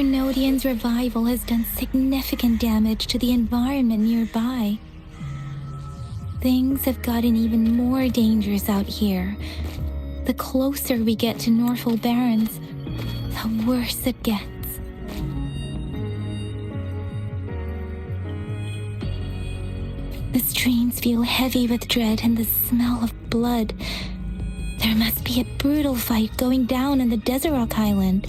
Trinodian's revival has done significant damage to the environment nearby. Things have gotten even more dangerous out here. The closer we get to Norfolk Barrens, the worse it gets. The streams feel heavy with dread and the smell of blood. There must be a brutal fight going down in the Desert Rock Highland.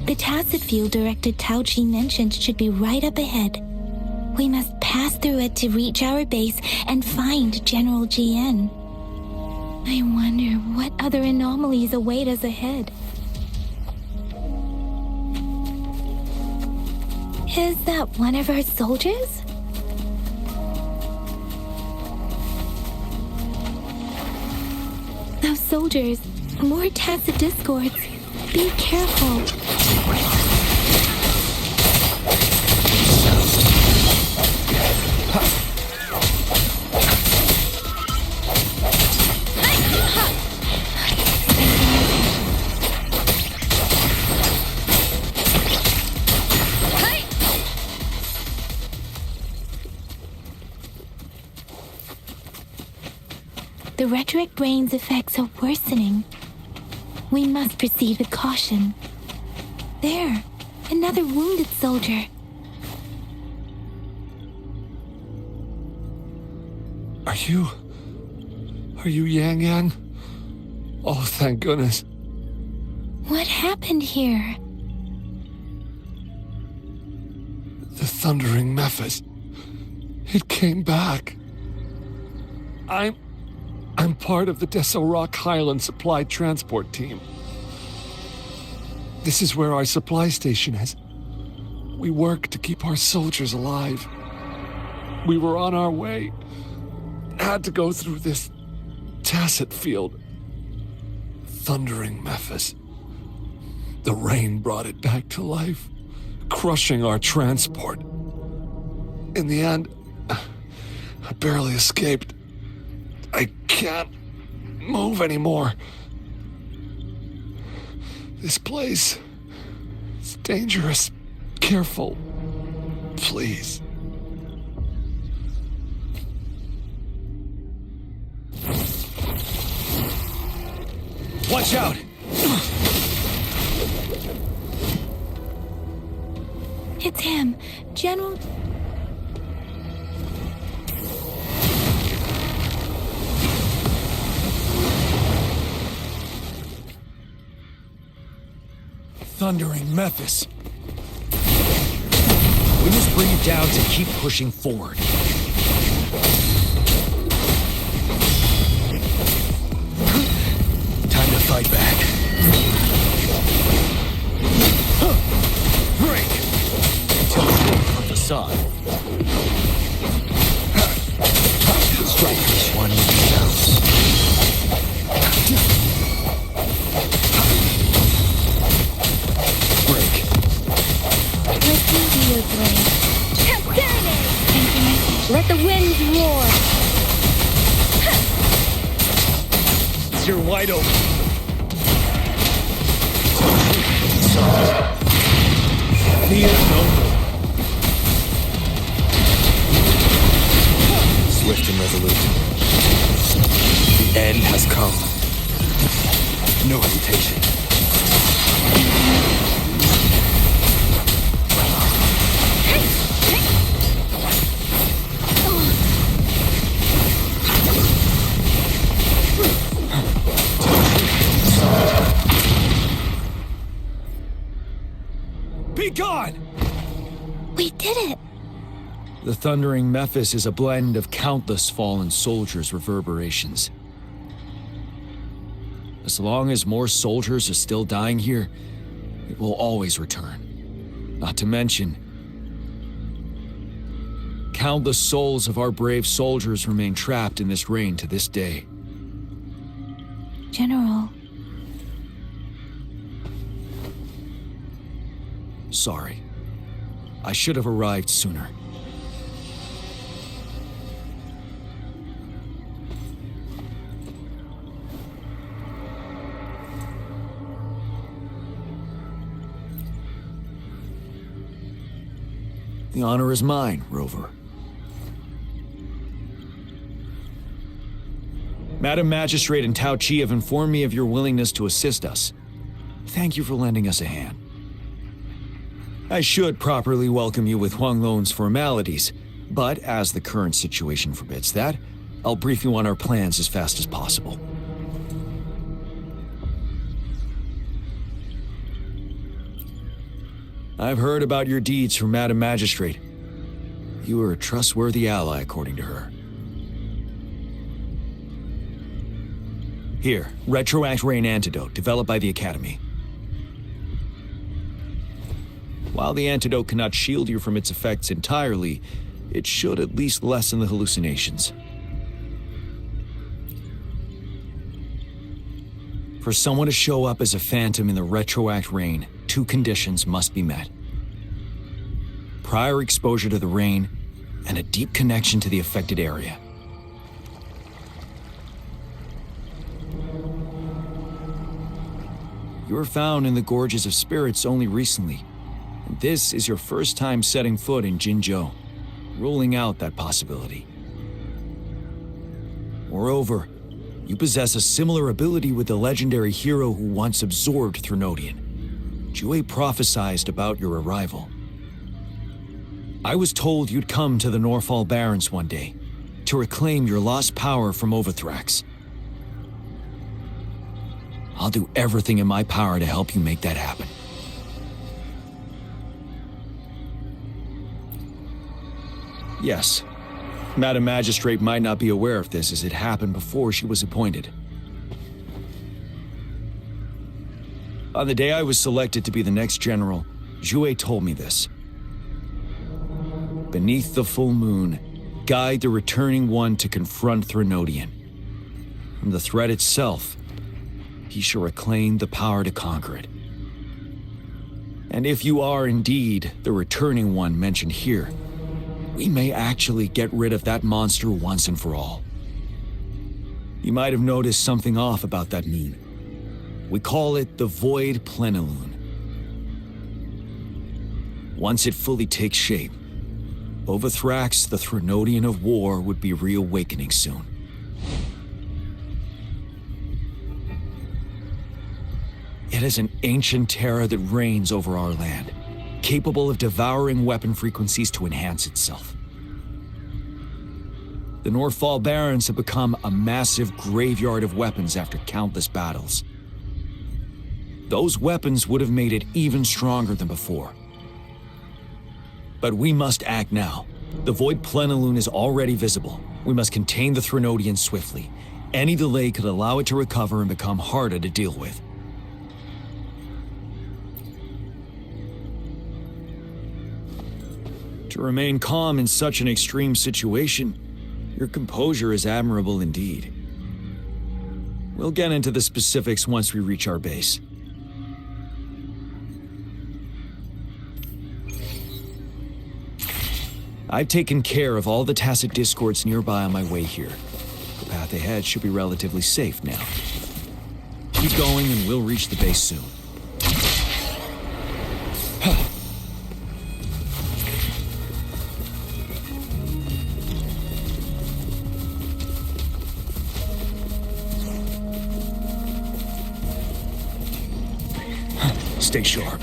The tacit field directed Tauchi mentioned should be right up ahead. We must pass through it to reach our base and find General GN. I wonder what other anomalies await us ahead. Is that one of our soldiers? Those soldiers, more tacit discords. Be careful. The rhetoric brain's effects are worsening. We must proceed with caution. There, another wounded soldier. Are you Yang Yang? Oh, thank goodness. What happened here? The thundering Memphis. It came back. I'm part of the Desert Rock Highland Supply Transport Team. This is where our supply station is. We work to keep our soldiers alive. We were on our way. Had to go through this tacit field. Thundering Memphis. The rain brought it back to life, crushing our transport. In the end, I barely escaped. I can't move anymore. This place is dangerous. Careful, please. Watch out! It's him, General... Thundering Memphis. We must bring it down to keep pushing forward. Time to fight back. Break! Until it's from the sun. Strike this one with the bounce. Let the winds roar! You're wide open. Fear no more. Swift and resolute. The end has come. No hesitation. Be gone! We did it! The thundering Memphis is a blend of countless fallen soldiers' reverberations. As long as more soldiers are still dying here, it will always return. Not to mention, countless souls of our brave soldiers remain trapped in this rain to this day. General... Sorry. I should have arrived sooner. The honor is mine, Rover. Madam Magistrate and Tao Chi have informed me of your willingness to assist us. Thank you for lending us a hand. I should properly welcome you with Huang Lon's formalities, but as the current situation forbids that, I'll brief you on our plans as fast as possible. I've heard about your deeds from Madam Magistrate. You are a trustworthy ally, according to her. Here, Retroact Rain Antidote, developed by the Academy. While the antidote cannot shield you from its effects entirely, it should at least lessen the hallucinations. For someone to show up as a phantom in the Retroact Rain, 2 conditions must be met. Prior exposure to the rain, and a deep connection to the affected area. You were found in the Gorges of Spirits only recently, and this is your first time setting foot in Jinzhou, ruling out that possibility. Moreover, you possess a similar ability with the legendary hero who once absorbed Threnodian. Jue prophesied about your arrival. I was told you'd come to the Norfall Barrens one day, to reclaim your lost power from Overthrax. I'll do everything in my power to help you make that happen. Yes, Madam Magistrate might not be aware of this as it happened before she was appointed. On the day I was selected to be the next general, Jue told me this. Beneath the full moon, guide the returning one to confront Threnodian. From the threat itself, he shall reclaim the power to conquer it. And if you are indeed the returning one mentioned here, we may actually get rid of that monster once and for all. You might have noticed something off about that moon. We call it the Void Plenilune. Once it fully takes shape, Overthrax, the Threnodian of War, would be reawakening soon. It is an ancient terror that reigns over our land, capable of devouring weapon frequencies to enhance itself. The Norfall Barrens have become a massive graveyard of weapons after countless battles. Those weapons would have made it even stronger than before. But we must act now. The Void Plenilune is already visible. We must contain the Threnodian swiftly. Any delay could allow it to recover and become harder to deal with. To remain calm in such an extreme situation, your composure is admirable indeed. We'll get into the specifics once we reach our base. I've taken care of all the tacit discords nearby on my way here. The path ahead should be relatively safe now. Keep going and we'll reach the base soon. Stay sharp.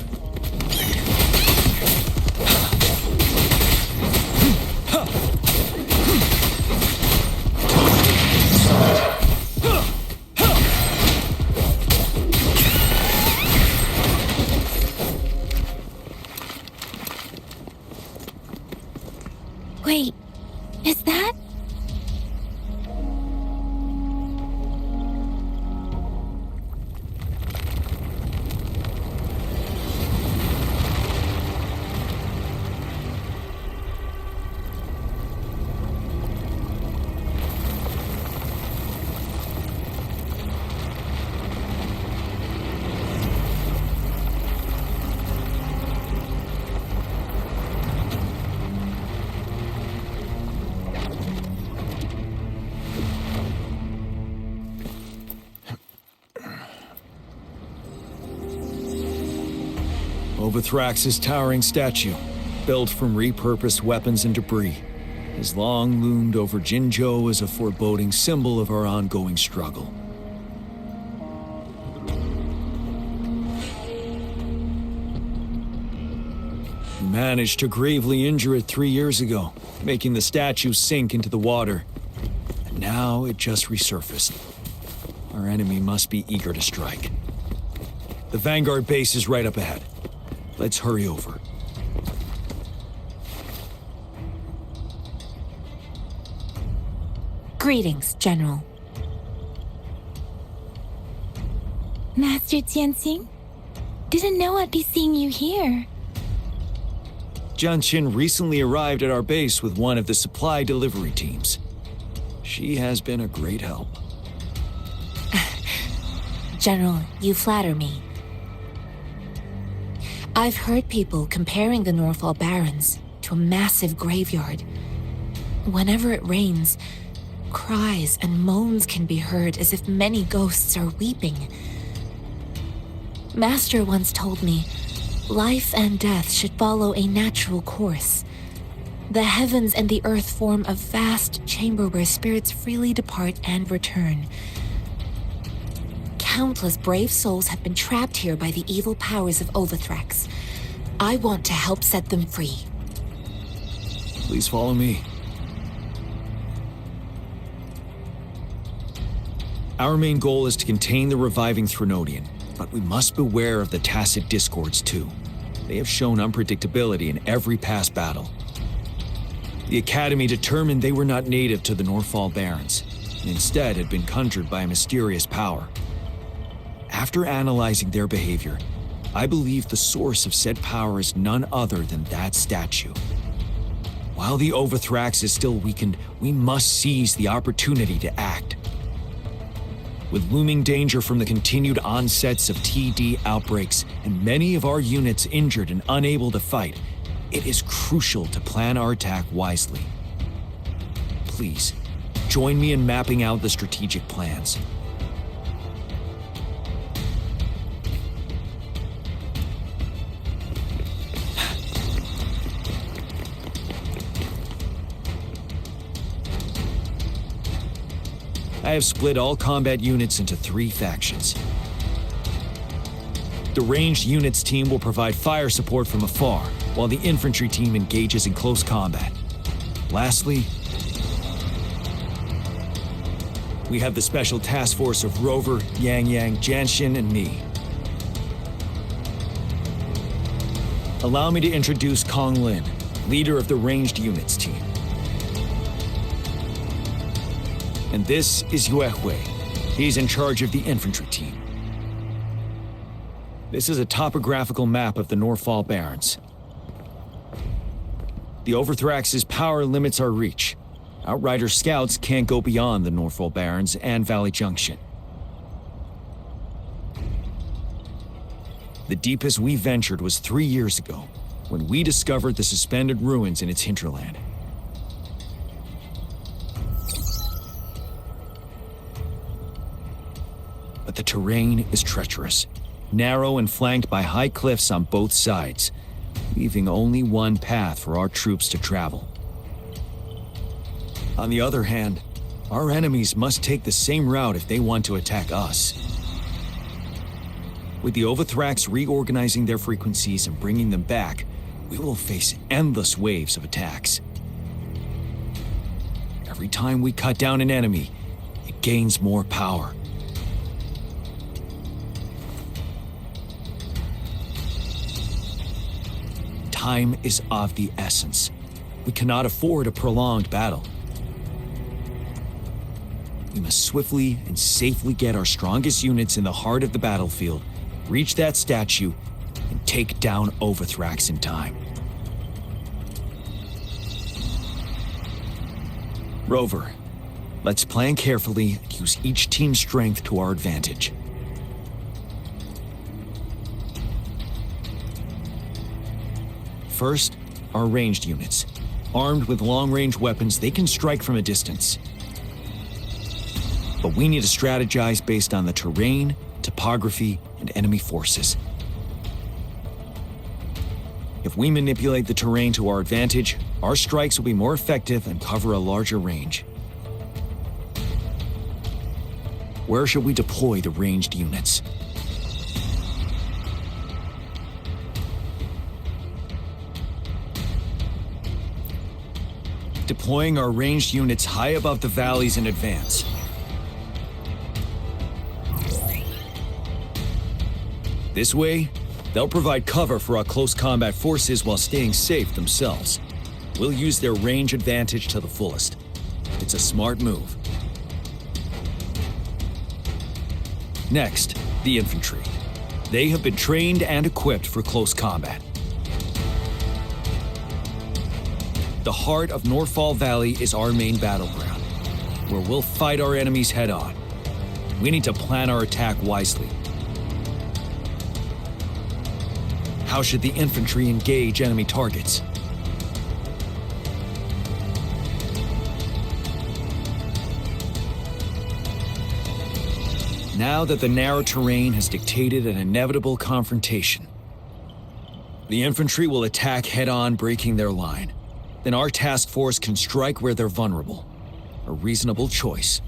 Wait, is that? Overthrax's towering statue. built from repurposed weapons and debris, has long loomed over Jinzhou as a foreboding symbol of our ongoing struggle. We managed to gravely injure it 3 years ago, making the statue sink into the water. And now it just resurfaced. Our enemy must be eager to strike. The Vanguard base is right up ahead. Let's hurry over. Greetings, General. Master Jianxing? Didn't know I'd be seeing you here. Jian Qin recently arrived at our base with one of the supply delivery teams. She has been a great help. General, you flatter me. I've heard people comparing the Norfall Barrens to a massive graveyard. Whenever it rains, cries and moans can be heard as if many ghosts are weeping. Master once told me, life and death should follow a natural course. The heavens and the earth form a vast chamber where spirits freely depart and return. Countless brave souls have been trapped here by the evil powers of Overthrax. I want to help set them free. Please follow me. Our main goal is to contain the reviving Threnodian, but we must beware of the tacit discords too. They have shown unpredictability in every past battle. The Academy determined they were not native to the Norfall Barrens, and instead had been conjured by a mysterious power. After analyzing their behavior, I believe the source of said power is none other than that statue. While the Overthrax is still weakened, we must seize the opportunity to act. With looming danger from the continued onsets of TD outbreaks and many of our units injured and unable to fight, it is crucial to plan our attack wisely. Please, join me in mapping out the strategic plans. I have split all combat units into 3 factions. The ranged units team will provide fire support from afar, while the infantry team engages in close combat. Lastly, we have the special task force of Rover, Yang Yang, Janshin, and me. Allow me to introduce Kong Lin, leader of the ranged units team. And this is Yue Hui. He's in charge of the infantry team. This is a topographical map of the Norfall Barrens. The Overthrax's power limits our reach. Outrider scouts can't go beyond the Norfall Barrens and Valley Junction. The deepest we ventured was 3 years ago, when we discovered the suspended ruins in its hinterland. But the terrain is treacherous, narrow and flanked by high cliffs on both sides, leaving only one path for our troops to travel. On the other hand, our enemies must take the same route if they want to attack us. With the Overthrax reorganizing their frequencies and bringing them back, we will face endless waves of attacks. Every time we cut down an enemy, it gains more power. Time is of the essence. We cannot afford a prolonged battle. We must swiftly and safely get our strongest units in the heart of the battlefield, reach that statue, and take down Overthrax in time. Rover, let's plan carefully and use each team's strength to our advantage. First, our ranged units. Armed with long-range weapons, they can strike from a distance. But we need to strategize based on the terrain, topography, and enemy forces. If If we manipulate the terrain to our advantage, our strikes will be more effective and cover a larger range. Where should we deploy the ranged units? Deploying our ranged units high above the valleys in advance. This way, they'll provide cover for our close combat forces while staying safe themselves. We'll use their range advantage to the fullest. It's a smart move. Next, the infantry. They have been trained and equipped for close combat. The heart of Northfall Valley is our main battleground, where we'll fight our enemies head-on. We need to plan our attack wisely. How should the infantry engage enemy targets? Now that the narrow terrain has dictated an inevitable confrontation, the infantry will attack head-on, breaking their line. Then our task force can strike where they're vulnerable. A reasonable choice.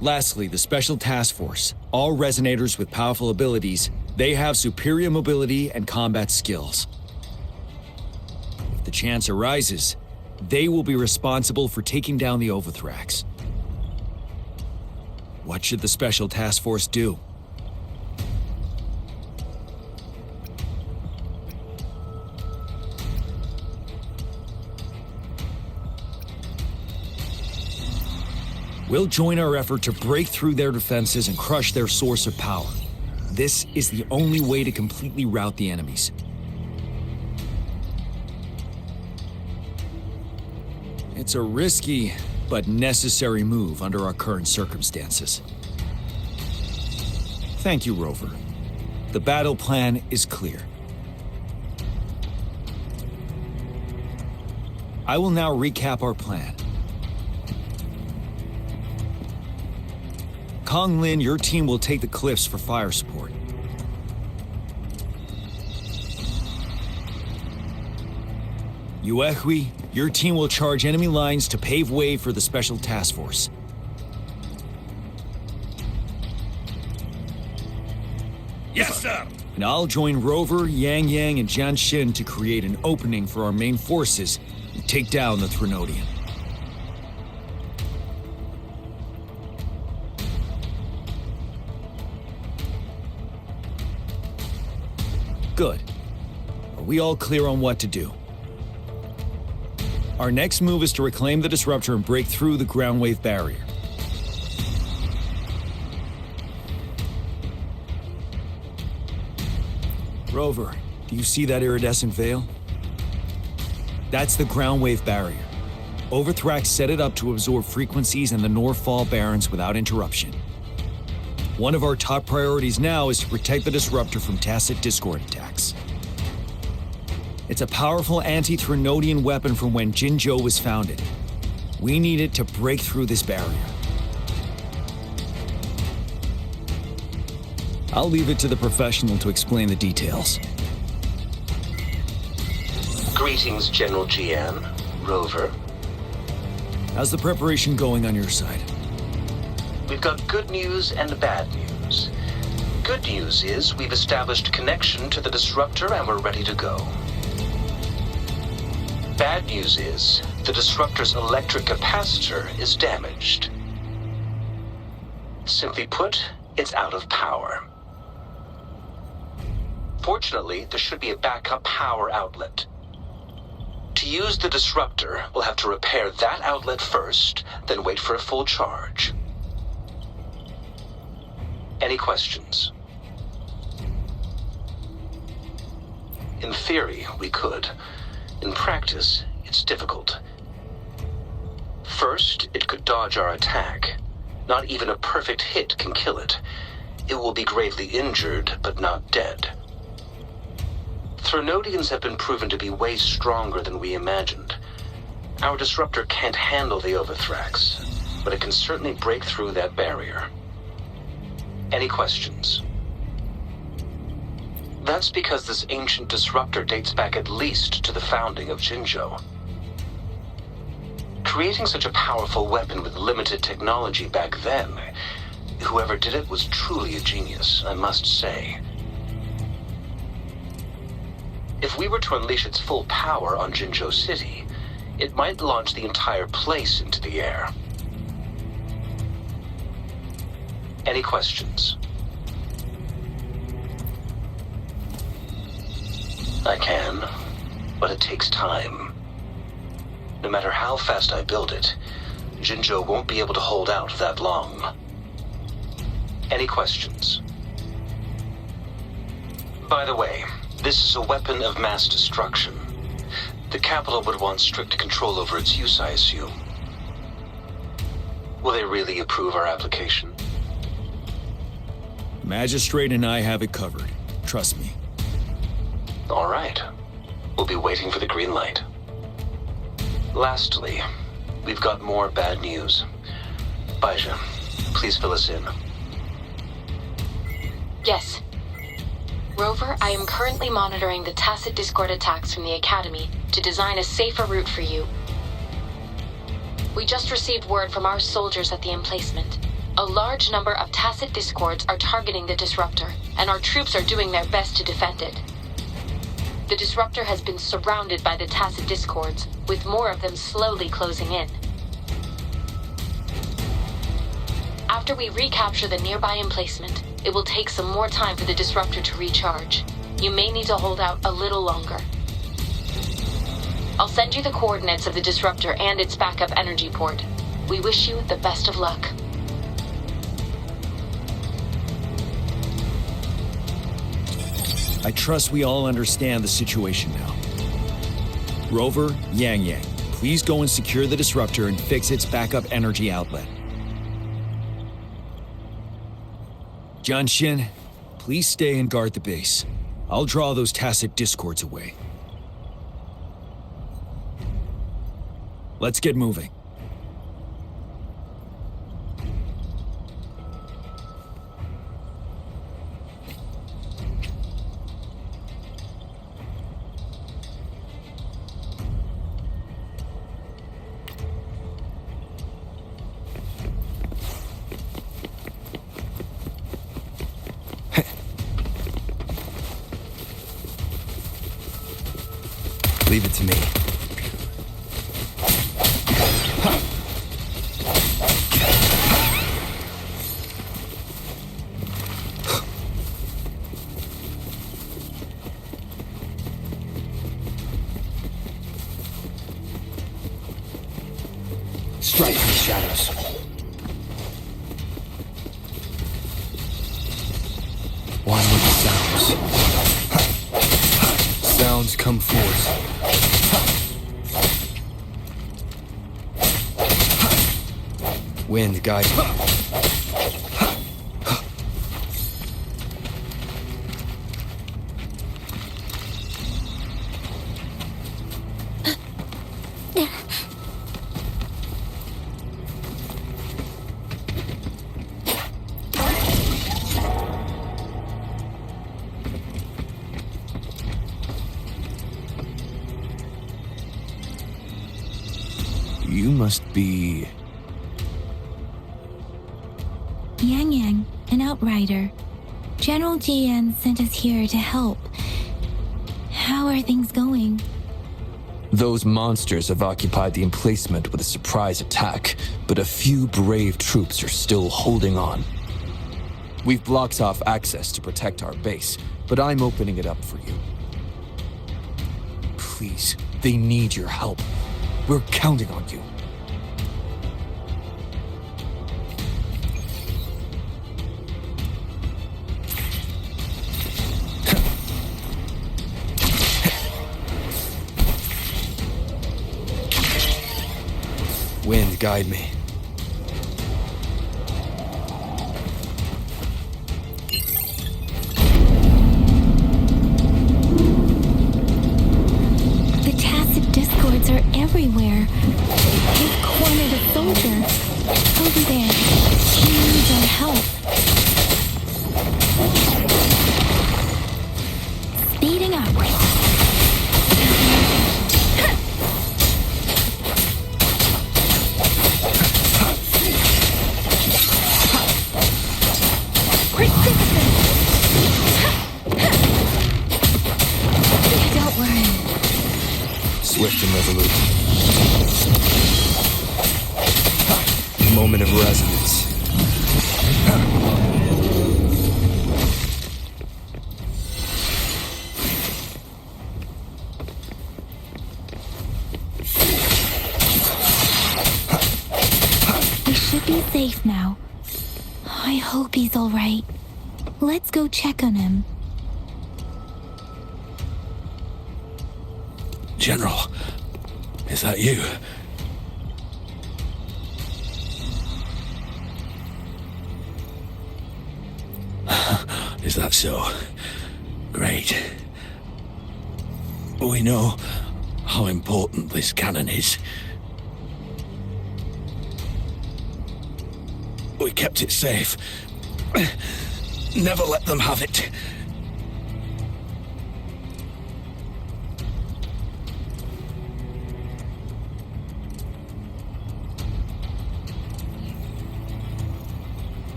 Lastly, the Special Task Force. All resonators with powerful abilities, they have superior mobility and combat skills. If the chance arises, they will be responsible for taking down the Overthrax. What should the Special Task Force do? We'll join our effort to break through their defenses and crush their source of power. This is the only way to completely rout the enemies. It's a risky, but necessary move under our current circumstances. Thank you, Rover. The battle plan is clear. I will now recap our plan. Kong Lin, your team will take the cliffs for fire support. Yuehui, your team will charge enemy lines to pave way for the Special Task Force. Yes, sir! And I'll join Rover, Yang Yang, and Jian Xin to create an opening for our main forces and take down the Threnodian. Good. Are we all clear on what to do? Our next move is to reclaim the Disruptor and break through the ground wave barrier. Rover, do you see that iridescent veil? That's the ground wave barrier. Overthrax set it up to absorb frequencies in the Northfall Barrens without interruption. One of our top priorities now is to protect the Disruptor from tacit Discord attacks. It's a powerful anti-Threnodian weapon from when Jinzhou was founded. We need it to break through this barrier. I'll leave it to the professional to explain the details. Greetings, General Jian. Rover. How's the preparation going on your side? We've got good news and bad news. Good news is we've established connection to the Disruptor and we're ready to go. Bad news is the Disruptor's electric capacitor is damaged. Simply put, it's out of power. Fortunately, there should be a backup power outlet. To use the Disruptor, we'll have to repair that outlet first, then wait for a full charge. Any questions? In theory, we could. In practice, it's difficult. First, it could dodge our attack. Not even a perfect hit can kill it. It will be gravely injured, but not dead. Threnodians have been proven to be way stronger than we imagined. Our Disruptor can't handle the Overthrax, but it can certainly break through that barrier. Any questions? That's because this ancient disruptor dates back at least to the founding of Jinzhou. Creating such a powerful weapon with limited technology back then, whoever did it was truly a genius, I must say. If we were to unleash its full power on Jinzhou City, it might launch the entire place into the air. Any questions? I can, but it takes time. No matter how fast I build it, Jinzhou won't be able to hold out that long. Any questions? By the way, this is a weapon of mass destruction. The capital would want strict control over its use, I assume. Will they really approve our application? Magistrate and I have it covered. Trust me. All right. We'll be waiting for the green light. Lastly, we've got more bad news. Baija, please fill us in. Yes. Rover, I am currently monitoring the tacit discord attacks from the Academy to design a safer route for you. We just received word from our soldiers at the emplacement. A large number of tacit discords are targeting the disruptor, and our troops are doing their best to defend it. The disruptor has been surrounded by the tacit discords, with more of them slowly closing in. After we recapture the nearby emplacement, it will take some more time for the disruptor to recharge. You may need to hold out a little longer. I'll send you the coordinates of the disruptor and its backup energy port. We wish you the best of luck. I trust we all understand the situation now. Rover, Yang, please go and secure the disruptor and fix its backup energy outlet. Jianxin, please stay and guard the base. I'll draw those tacit discords away. Let's get moving. Leave it to me. Strike from the shadows. One with the sounds. Sounds come forth. Wind guide me. You must be... Yang, an outrider. General Jian sent us here to help. How are things going? Those monsters have occupied the emplacement with a surprise attack, but a few brave troops are still holding on. We've blocked off access to protect our base, but I'm opening it up for you. Please, they need your help. We're counting on you. Wind guide me. The tacit discords are everywhere. They've cornered a soldier. Over there. He needs our help. Don't worry. Swift and resolute. Moment of resonance. We should be safe now. I hope he's all right. Let's go check on him. General, is that you? Is that so? Great. We know how important this cannon is. We kept it safe. Never let them have it.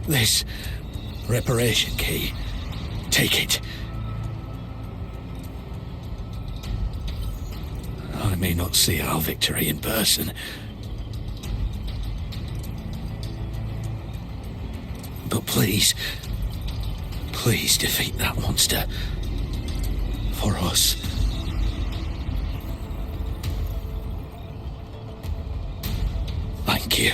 This reparation key. Take it. I may not see our victory in person, but please defeat that monster. For us. Thank you.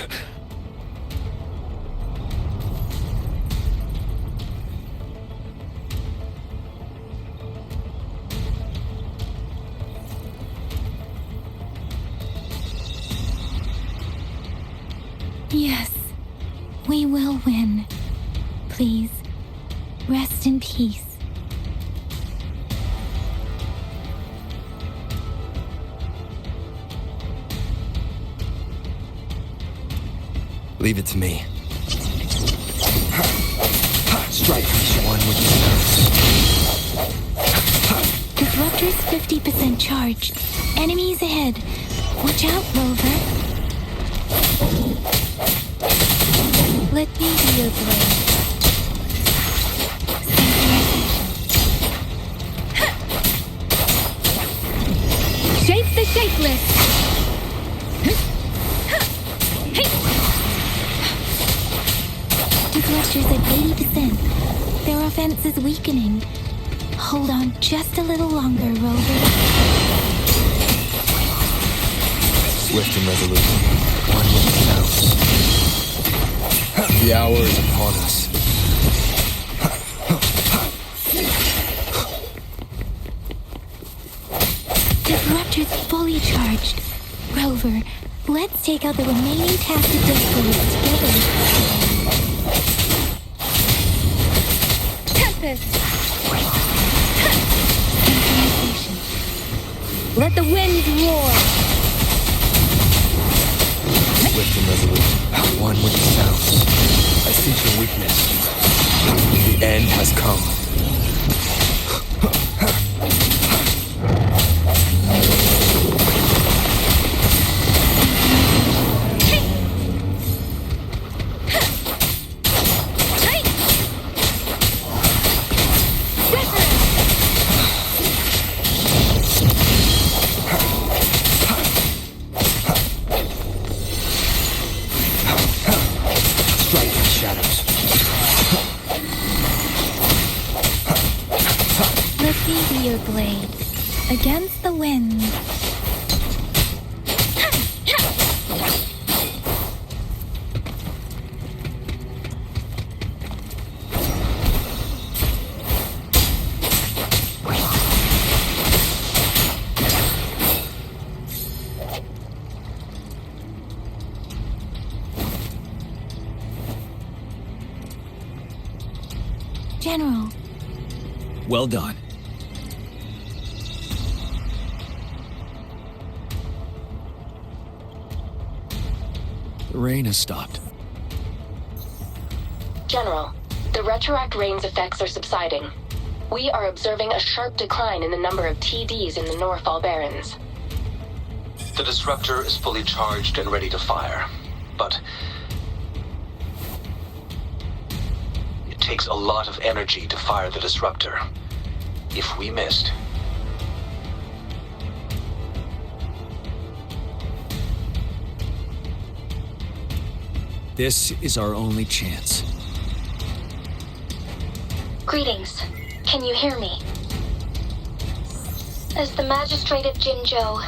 Yes, we will win. Please, rest in peace. Leave it to me. Strike one with the Disruptor's 50% charged. Enemies ahead. Watch out, Rover. Let me be your blade. Shape the shapeless. Disruptor's at 80%. Their offense is weakening. Hold on just a little longer, Rover. Swift and resolute. One with the sounds. The hour is upon us. Disruptor's fully charged. Rover, let's take out the remaining tactic discords together. Tempest! Let the winds roar! Swift and resolute. One with the sounds. I sense your weakness. The end has come. Your blade against the wind. General. Well done. The rain has stopped. General, The retroact rain's effects are subsiding. We are observing a sharp decline in the number of TDs in the Norfall Barrens. The disruptor is fully charged and ready to fire, but it takes a lot of energy to fire the disruptor. If we missed, This is our only chance. Greetings. Can you hear me? As the Magistrate of Jinzhou,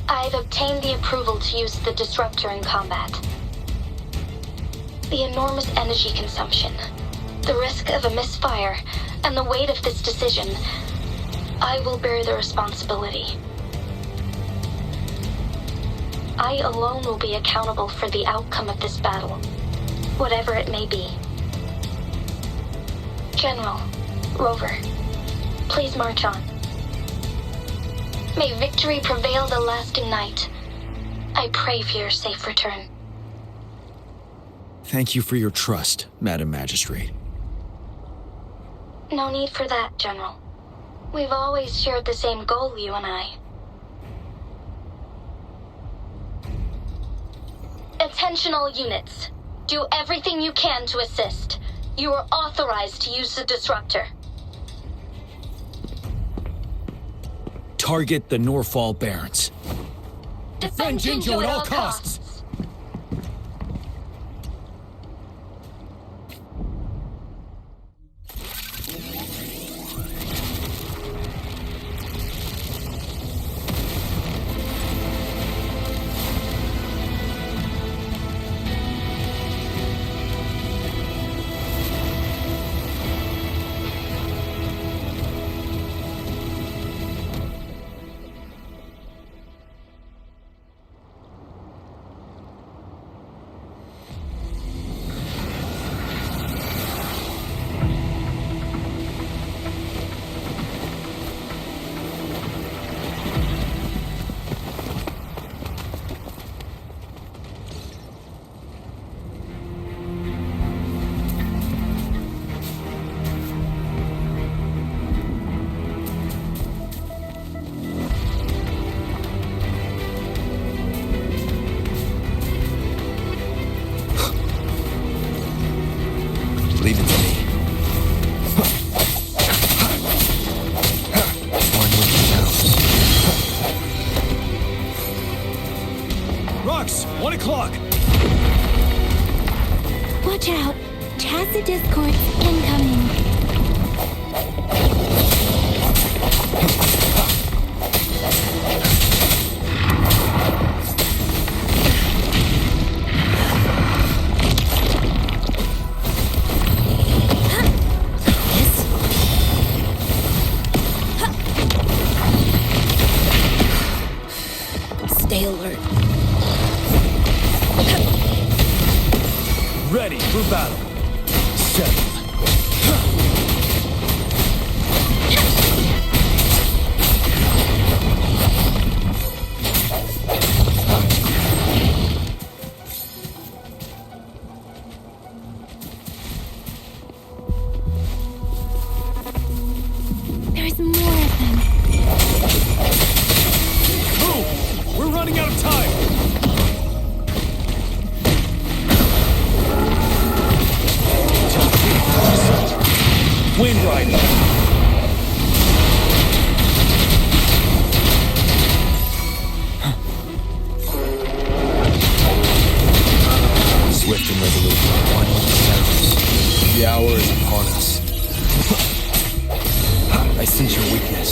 I've obtained the approval to use the disruptor in combat. The enormous energy consumption, the risk of a misfire, and the weight of this decision, I will bear the responsibility. I alone will be accountable for the outcome of this battle, whatever it may be. General, Rover, please march on. May victory prevail the lasting night. I pray for your safe return. Thank you for your trust, Madam Magistrate. No need for that, General. We've always shared the same goal, you and I. Attention all units. Do everything you can to assist. You are authorized to use the disruptor. Target the Norfall Barrens. Defend Jinzhou at all costs. Leave it to me. One with the sounds. Rocks, 1 o'clock. Watch out! Tacit discords incoming. Stay alert. Ready for battle. Settled. There's more of them. Move! We're running out of time! Wind riding. Swift and resolute, one with the sounds. The hour is upon us. I sense your weakness.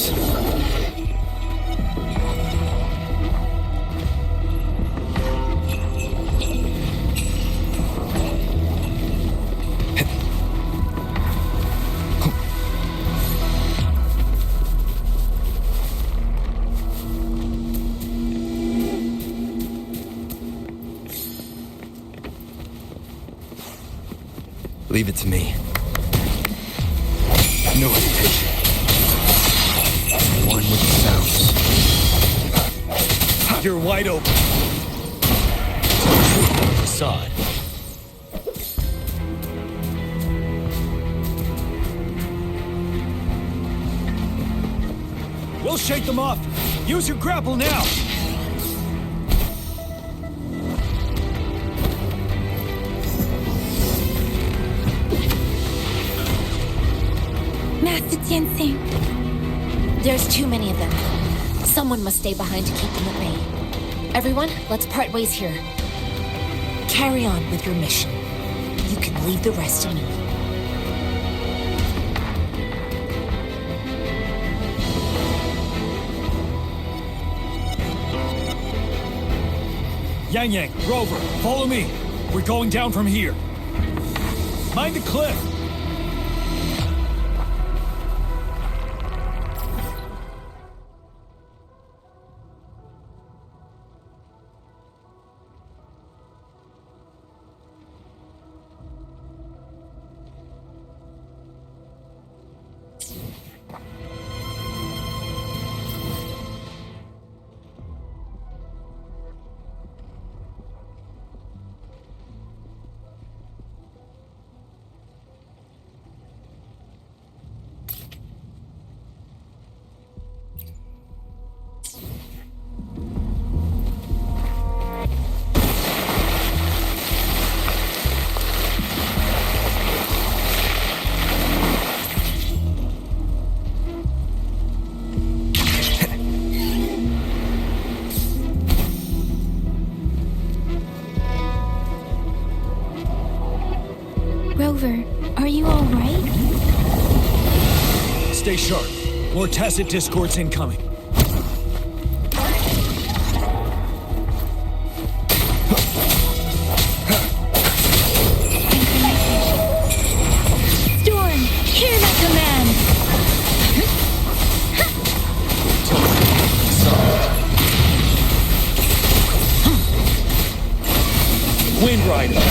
Leave it to me. No hesitation. One with the sounds. You're wide open. Facade. We'll shake them off! Use your grapple now! Master Tianxing. There's too many of them. Someone must stay behind to keep them at bay. Everyone, let's part ways here. Carry on with your mission. You can leave the rest to me. Yang Yang, Rover, follow me. We're going down from here. Mind the cliff! Rover, are you all right? Stay sharp. More tacit discords incoming. Storm, hear my command! Wind Rider.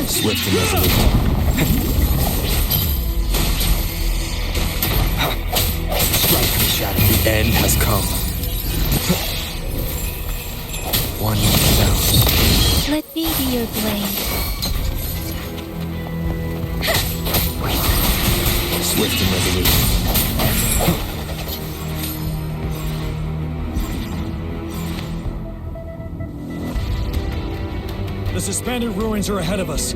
Swift and resolute. Strike the shadow. The end has come. One down. Let me be your blade. Swift and resolute. The suspended ruins are ahead of us.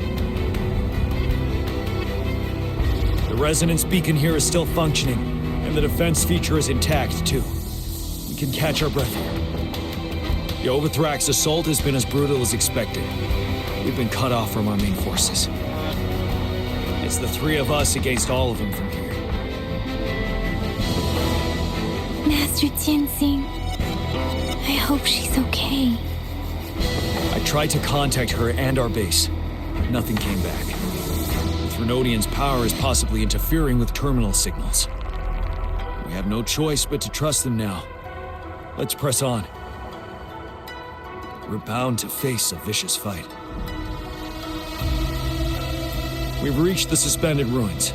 The resonance beacon here is still functioning, and the defense feature is intact, too. We can catch our breath here. The Overthrax assault has been as brutal as expected. We've been cut off from our main forces. It's the three of us against all of them from here. Master Tianxing, I hope she's okay. I tried to contact her and our base. Nothing came back. The Threnodian's power is possibly interfering with terminal signals. We have no choice but to trust them now. Let's press on. We're bound to face a vicious fight. We've reached the suspended ruins.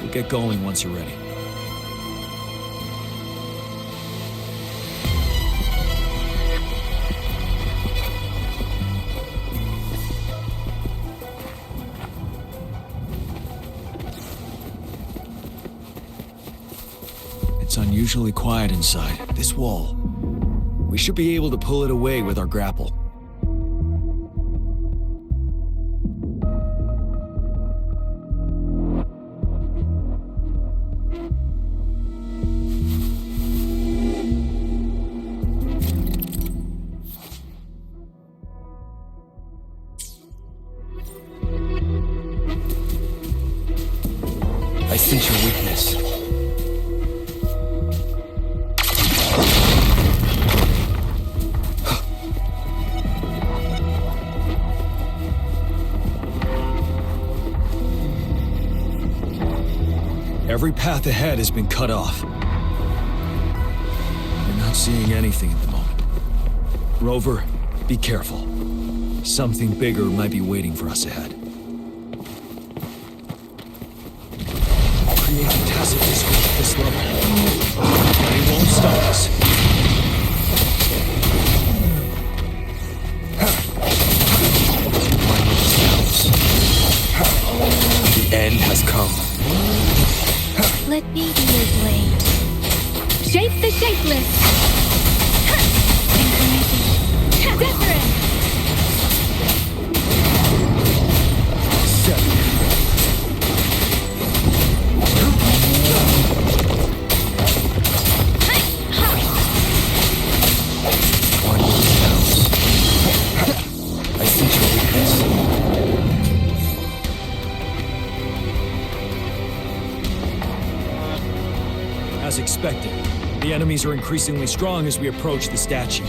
We'll get going once you're ready. It's unusually quiet inside. This wall. We should be able to pull it away with our grapple. I sense your weakness. Every path ahead has been cut off. We're not seeing anything at the moment. Rover, be careful. Something bigger might be waiting for us ahead. Create a tacit discord at this level. But it won't stop us. The end has come. Let me be your blade. Shape the shapeless! Different! One down. I see your weakness. As expected, the enemies are increasingly strong as we approach the statue.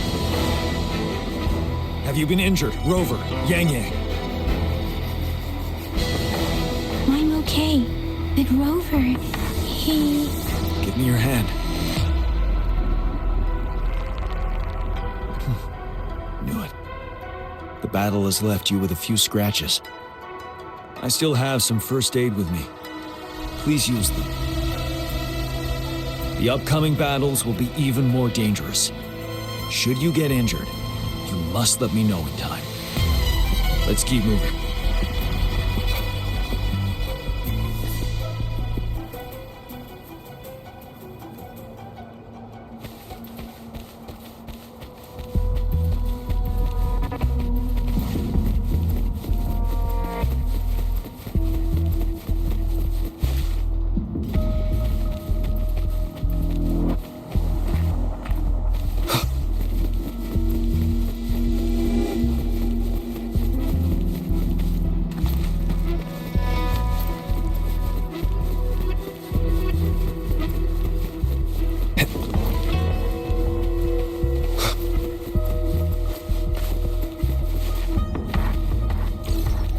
Have you been injured, Rover, Yang Yang? I'm okay. But Rover, he... Give me your hand. Knew it. The battle has left you with a few scratches. I still have some first aid with me. Please use them. The upcoming battles will be even more dangerous. Should you get injured, you must let me know in time. Let's keep moving.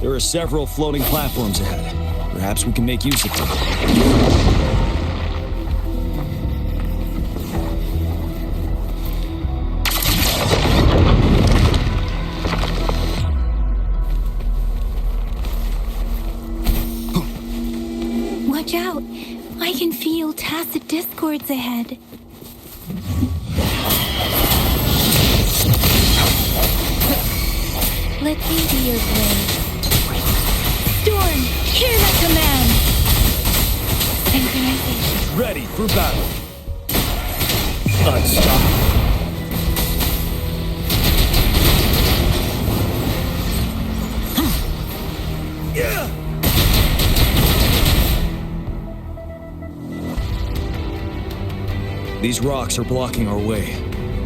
There are several floating platforms ahead. Perhaps we can make use of them. Watch out! I can feel tacit discords ahead. Let me be your blade. Storm, hear my command! Synchronization. Ready for battle. Unstoppable. These rocks are blocking our way.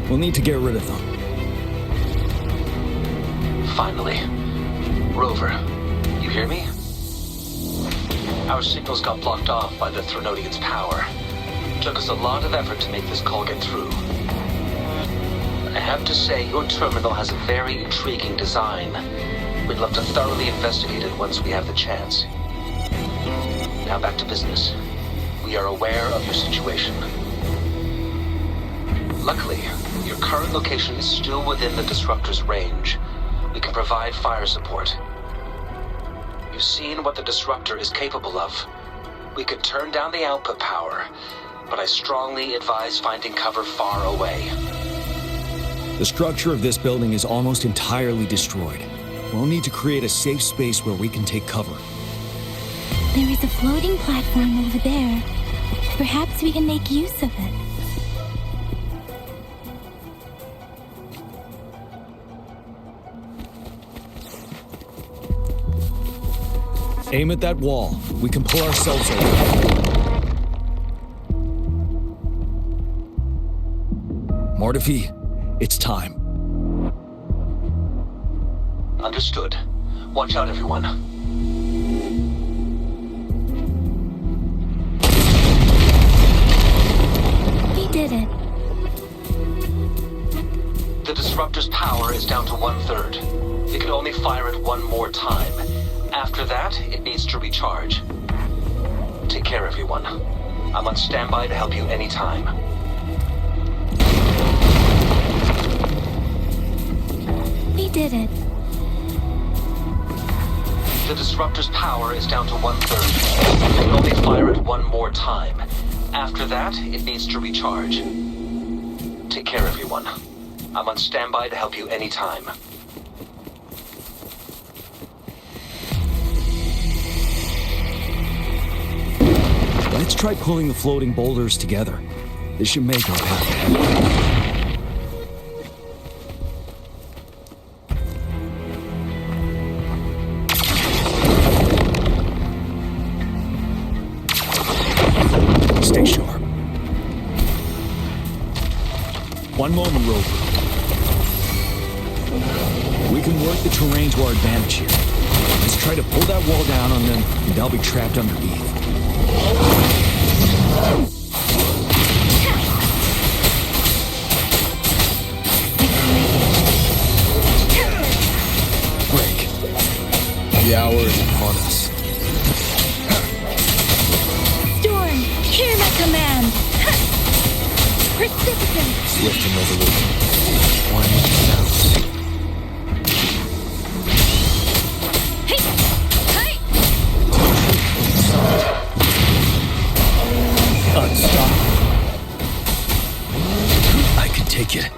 We'll need to get rid of them. Finally. Rover, you hear me? Our signals got blocked off by the Threnodian's power. Took us a lot of effort to make this call get through. I have to say, your terminal has a very intriguing design. We'd love to thoroughly investigate it once we have the chance. Now back to business. We are aware of your situation. Luckily, your current location is still within the Disruptor's range. We can provide fire support. You've seen what the Disruptor is capable of. We could turn down the output power, but I strongly advise finding cover far away. The structure of this building is almost entirely destroyed. We'll need to create a safe space where we can take cover. There is a floating platform over there. Perhaps we can make use of it. Aim at that wall. We can pull ourselves over. Mortefi, it's time. Understood. Watch out, everyone. We did it. The Disruptor's power is down to 1/3. It can only fire it one more time. After that, it needs to recharge. Take care, everyone. I'm on standby to help you anytime. We did it. The Disruptor's power is down to 1/3. It can only fire it one more time. After that, it needs to recharge. Take care, everyone. I'm on standby to help you anytime. Let's try pulling the floating boulders together. This should make our path ahead. Stay sharp. One moment, Rover. We can work the terrain to our advantage here. Let's try to pull that wall down on them, and they'll be trapped underneath. Break. The hour is upon us. Storm, hear my command. Precipitant. Swift and resolute. One with the sound. Hey, hey. Unstoppable. I can take it.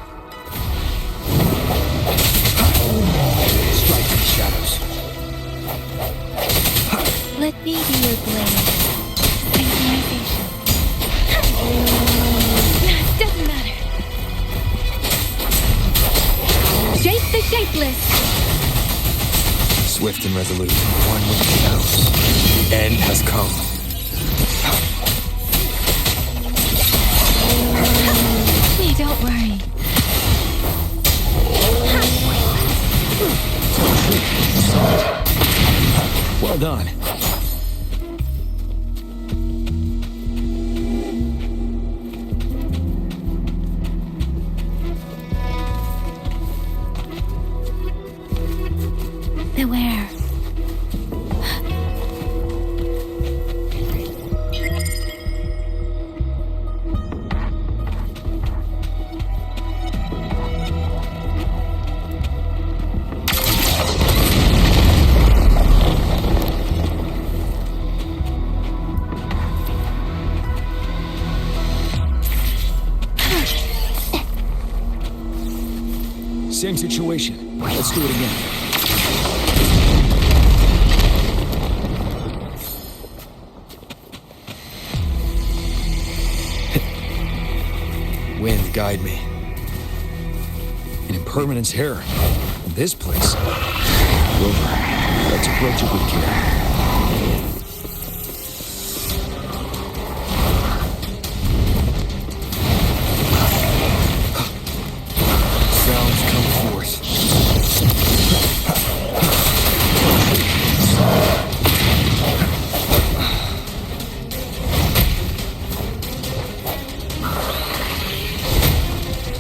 Strike in the shadows. Let me be your blade. Synchronization. Doesn't matter. Shape the shapeless. Swift and resolute. One with the sound. The end has come. Hey, don't worry. Well done. Beware. Same situation. Let's do it again. Wind, guide me. An impermanence here. In this place. Rover, let's approach it with care. Sounds come forth.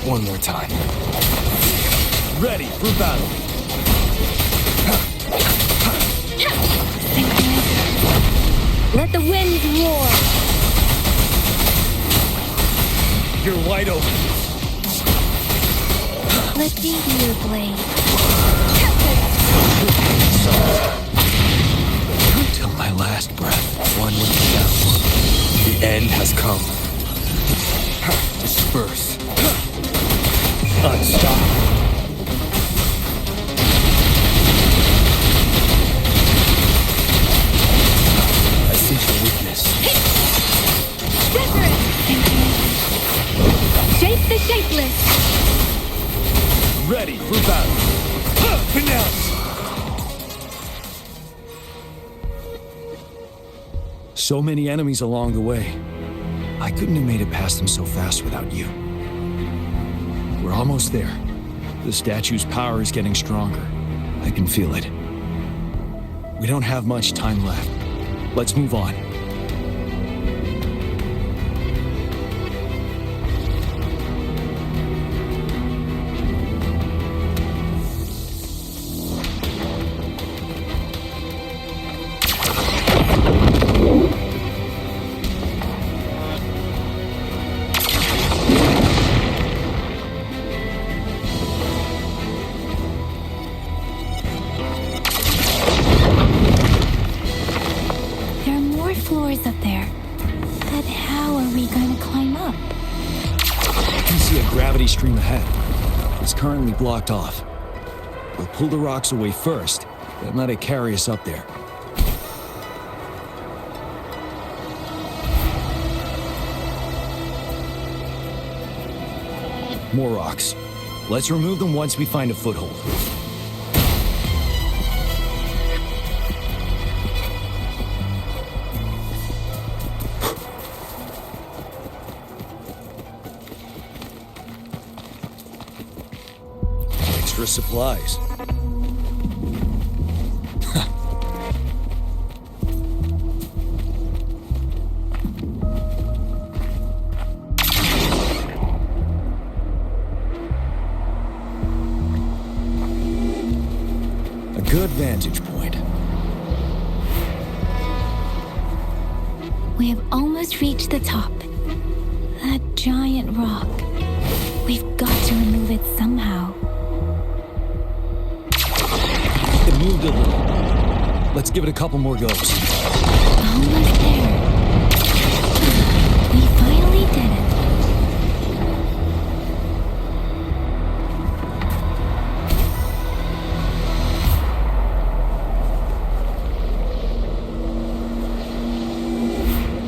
One more time. Ready for battle. Let the winds roar. You're wide open. Let me be your blade. Till my last breath. One with the sound. The end has come. Disperse. Unstoppable. I sense your weakness. Separate. Shape the shapeless. Ready for battle. Finesse. So many enemies along the way. I couldn't have made it past them so fast without you. We're almost there. The statue's power is getting stronger. I can feel it. We don't have much time left. Let's move on. Floors up there. But how are we going to climb up? I can see a gravity stream ahead. It's currently blocked off. We'll pull the rocks away first, then let it carry us up there. More rocks. Let's remove them once we find a foothold. Extra supplies. Good vantage point. We have almost reached the top. That giant rock. We've got to remove it somehow. It moved a little. Let's give it a couple more goes. Almost there. We finally did it.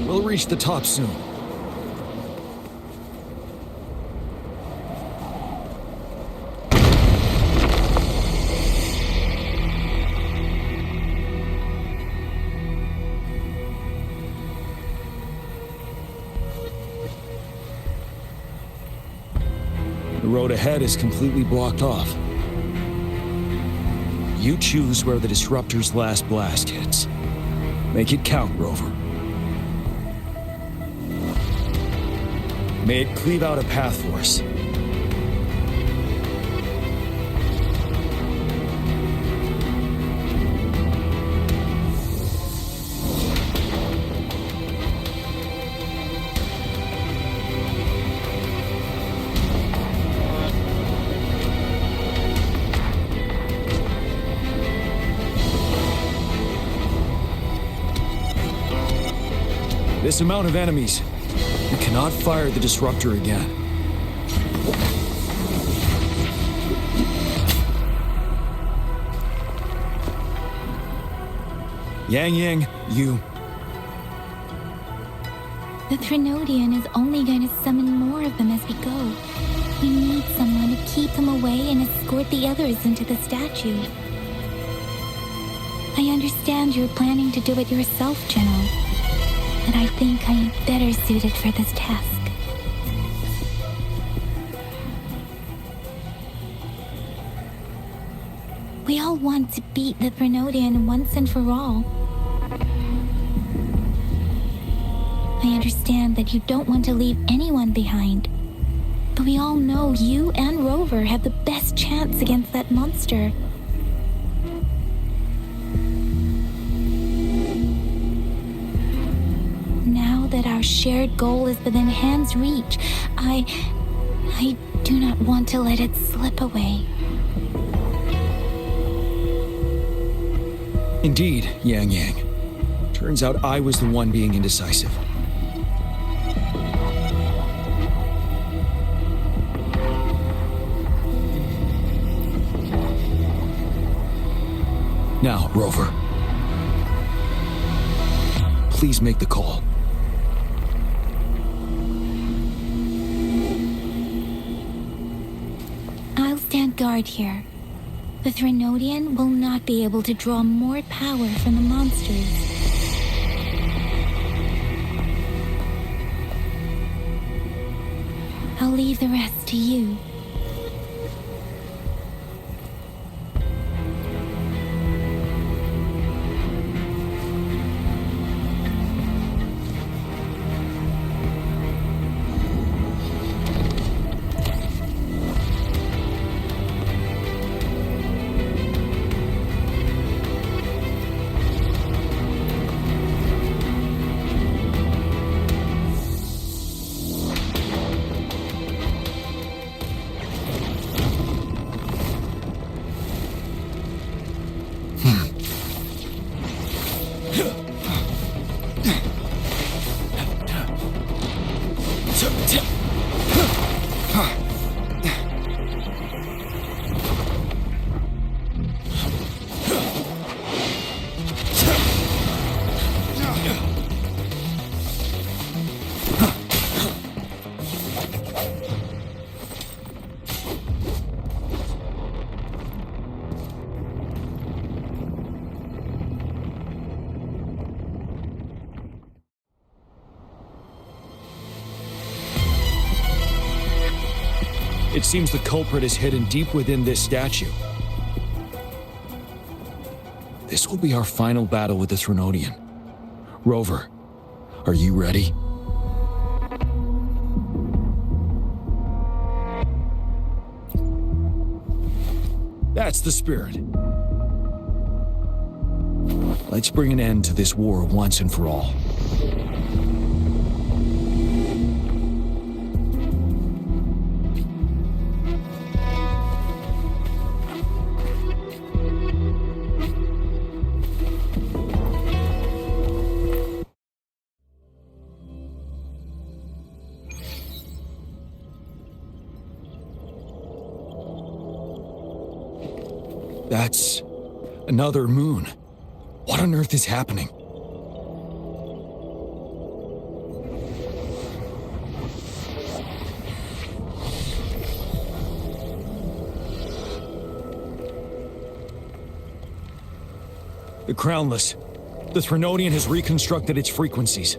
We'll reach the top soon. The road ahead is completely blocked off. You choose where the disruptor's last blast hits. Make it count, Rover. May it cleave out a path for us. This amount of enemies. We cannot fire the disruptor again. Yang, you... The Threnodian is only going to summon more of them as we go. We need someone to keep them away and escort the others into the statue. I understand you're planning to do it yourself, General. But I think I am better suited for this task. We all want to beat the Threnodian once and for all. I understand that you don't want to leave anyone behind. But we all know you and Rover have the best chance against that monster. That our shared goal is within hand's reach, I do not want to let it slip away. Indeed, Yang. Turns out I was the one being indecisive. Now, Rover. Please make the call. Guard here. The Threnodian will not be able to draw more power from the monsters. I'll leave the rest to you. It seems the culprit is hidden deep within this statue. This will be our final battle with the Threnodian. Rover, are you ready? That's the spirit. Let's bring an end to this war once and for all. That's another moon. What on earth is happening? The Crownless. The Threnodian has reconstructed its frequencies.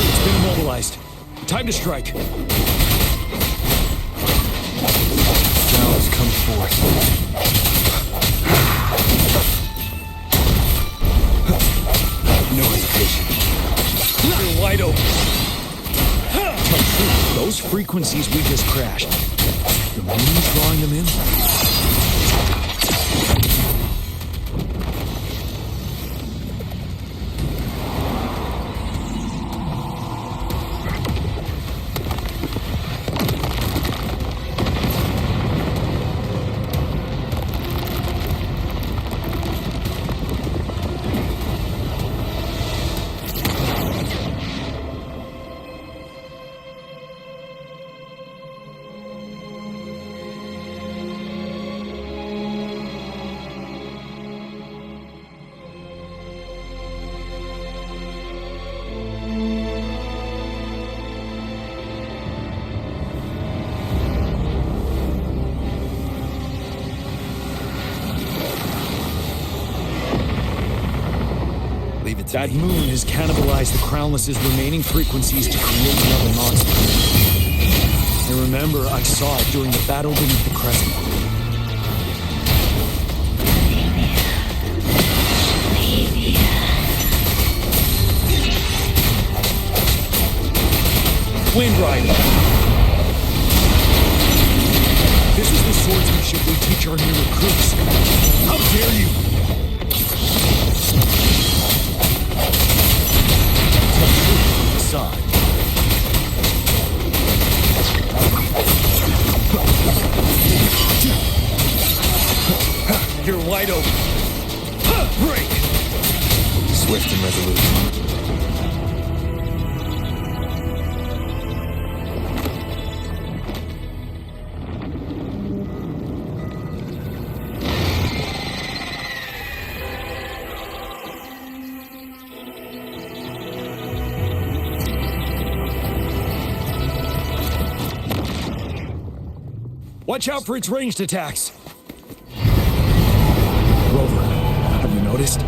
It's been immobilized. Time to strike. Now has come forth. No hesitation. You're wide open. Those frequencies we just crashed. The moon's drawing them in? That moon has cannibalized the Crownless's remaining frequencies to create another monster. And remember, I saw it during the battle beneath the crescent. Wind Rider! This is the swordsmanship we teach our new recruits. How dare you! Side. You're wide open. Break! Swift and resolute. Watch out for its ranged attacks. Rover, have you noticed?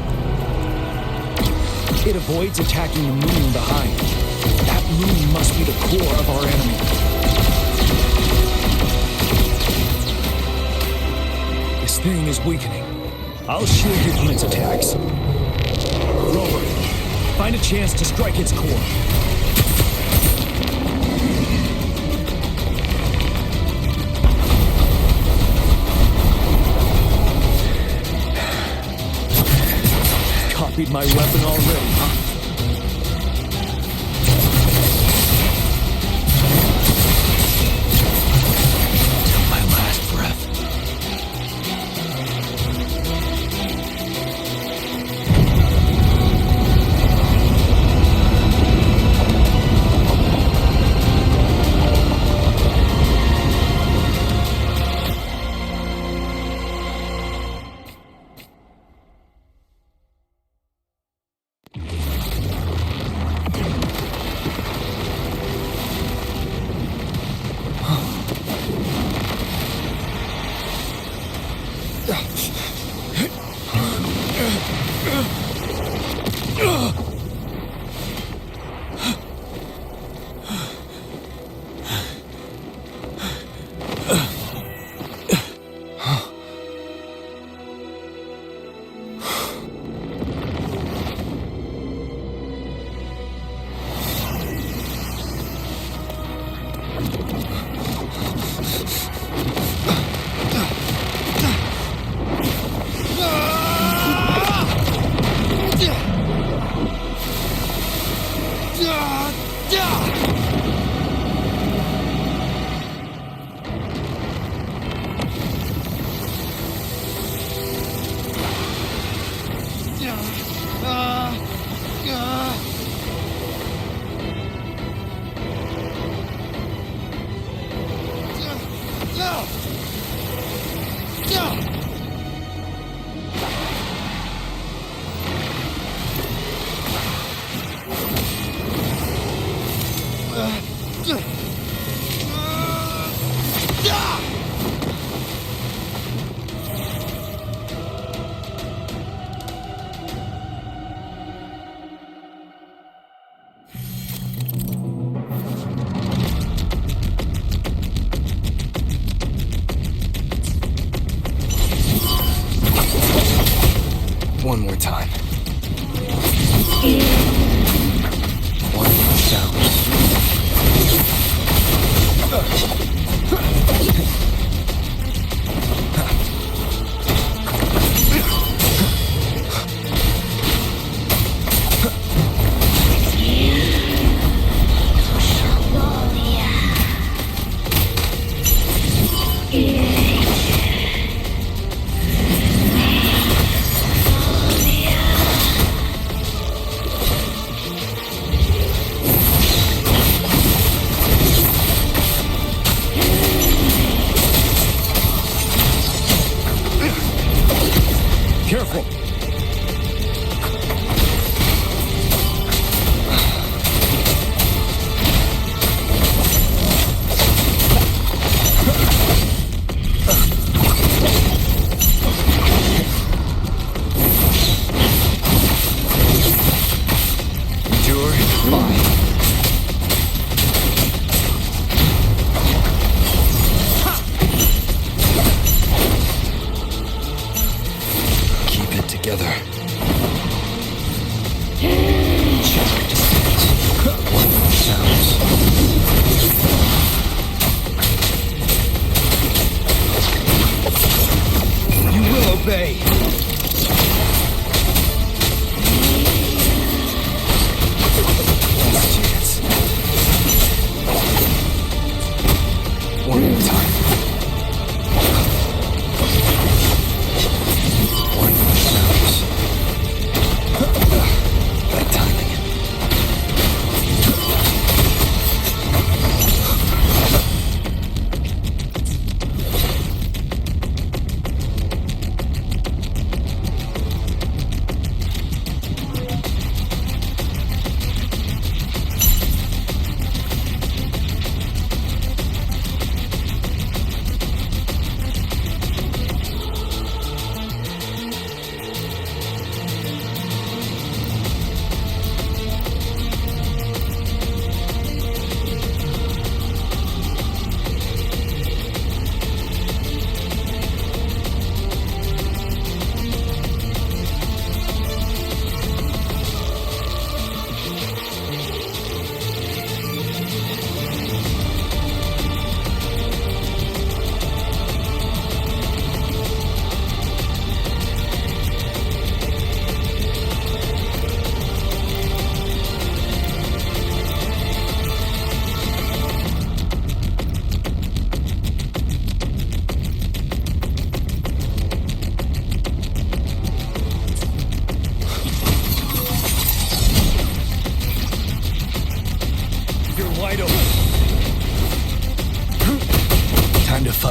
It avoids attacking the moon behind. That moon must be the core of our enemy. This thing is weakening. I'll shield you from its attacks. Rover, find a chance to strike its core. Copied my weapon already, huh?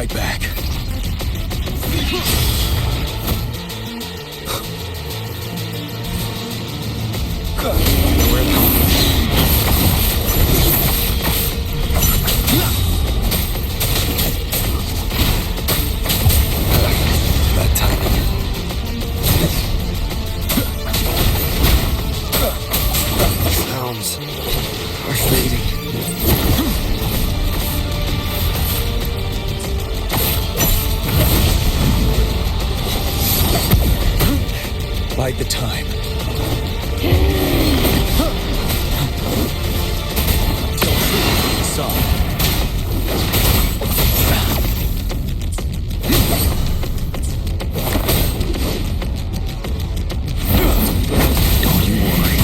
right back. That timing. Sounds are fading. Bide the time. Till truth is solved. Don't you worry.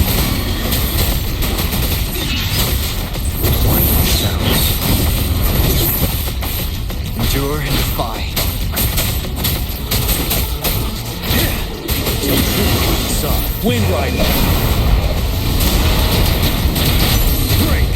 Blinding sounds. Endure and defy. Wind riding. Break.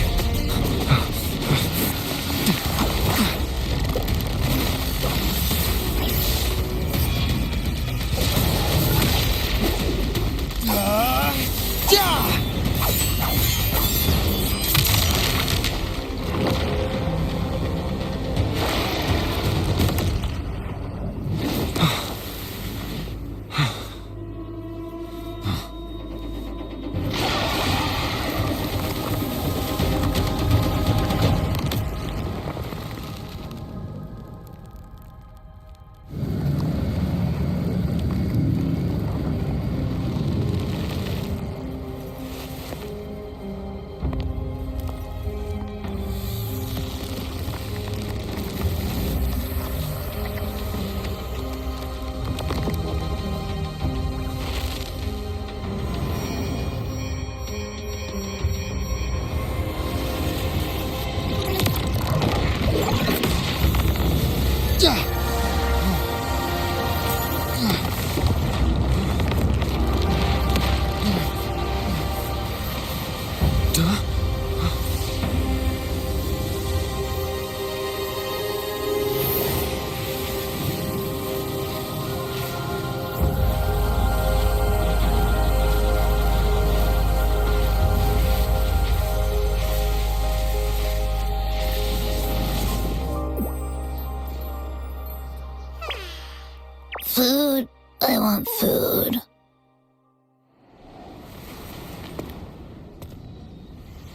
Food. I want food.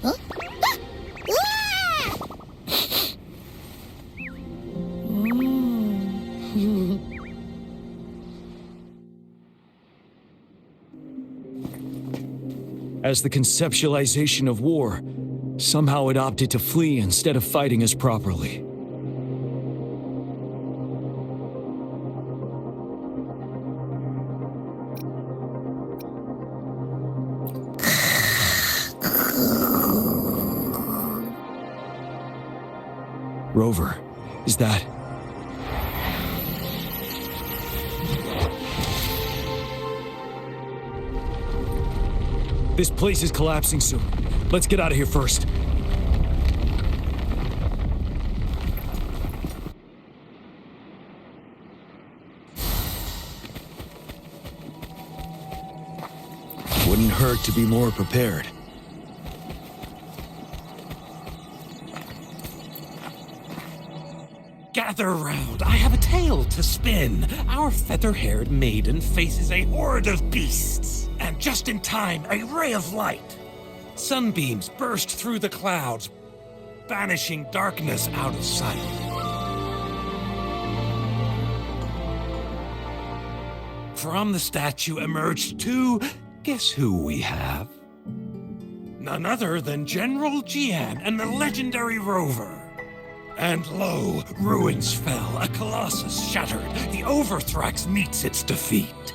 Huh? As the conceptualization of war, somehow it opted to flee instead of fighting us properly. Rover, is that... This place is collapsing soon. Let's get out of here first. Wouldn't hurt to be more prepared. Gather round, I have a tale to spin. Our feather-haired maiden faces a horde of beasts. And just in time, a ray of light. Sunbeams burst through the clouds, banishing darkness out of sight. From the statue emerged two... Guess who we have? None other than General Jian and the legendary Rover. And lo, ruins fell, a colossus shattered, the Overthrax meets its defeat.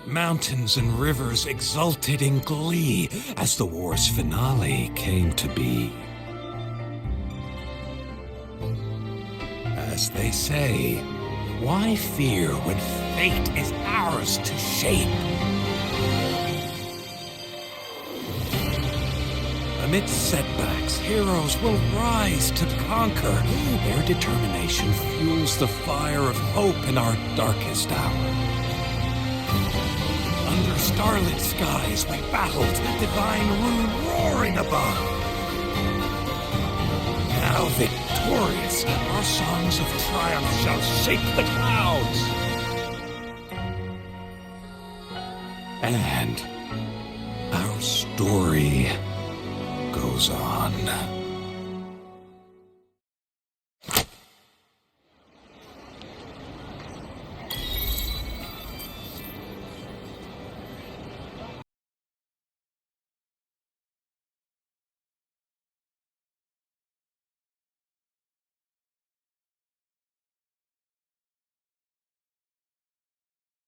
Mountains and rivers exulted in glee as the war's finale came to be. As they say, why fear when fate is ours to shape? Amidst setbacks, heroes will rise to conquer. Their determination fuels the fire of hope in our darkest hour. Under starlit skies we battled, divine rune roaring above. Now victorious, our songs of triumph shall shake the clouds. And our story goes on.